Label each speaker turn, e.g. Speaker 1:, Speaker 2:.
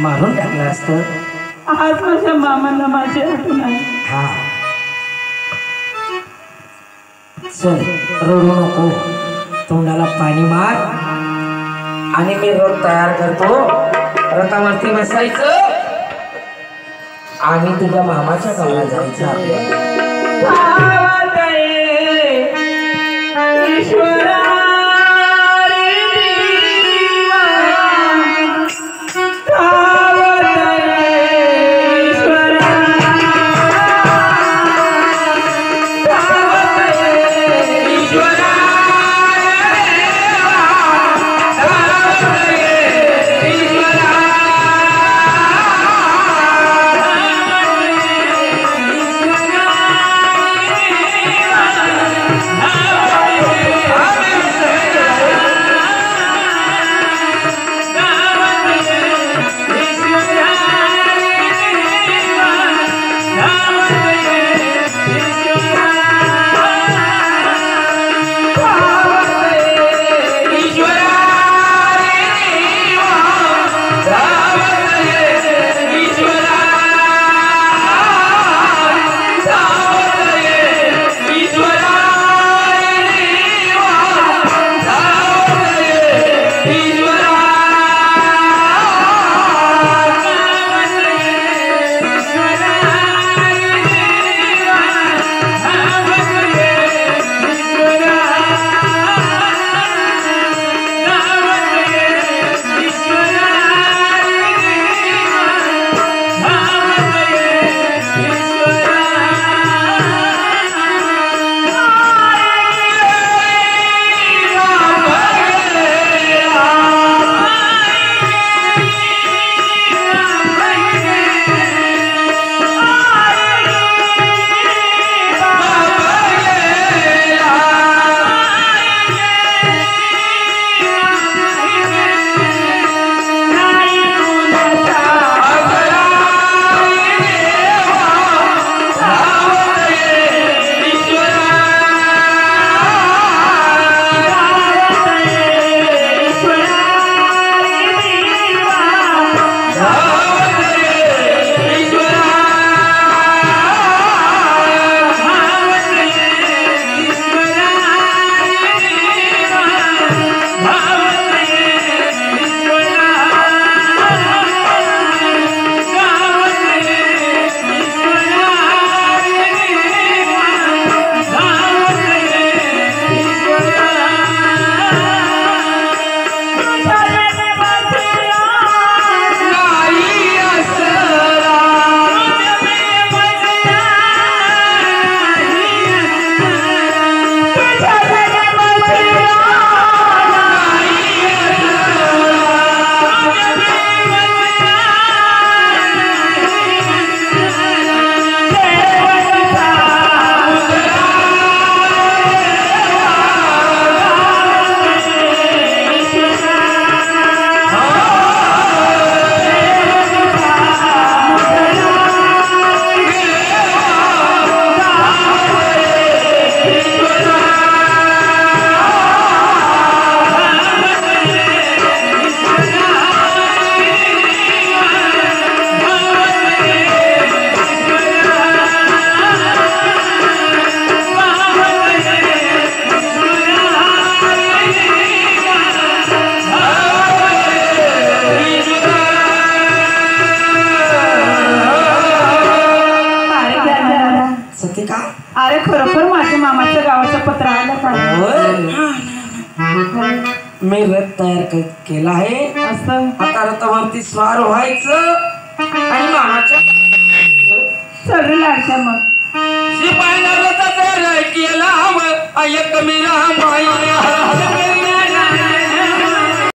Speaker 1: मारून टाकलं असतं.
Speaker 2: आज माझ्या मामाला माझी आठवण आली.
Speaker 1: हा चल रडू नको, तोंडाला पाणी मार आणि मी रथ तयार करतो. रथावरती बसायचं आणि तुझ्या मामाच्या गावाला जायचं आपल्याला.
Speaker 2: अरे खरोखर माझ्या मामाच्या गावाचं पत्र आलं पाहिजे.
Speaker 1: मी रथ तयार केला आहे.
Speaker 2: असं
Speaker 1: आता रथावरती स्वार व्हायचं आणि मामाच्या
Speaker 2: चल लाडक्या मग
Speaker 1: शिपायाला रथ तयार केला. एक मीरा माया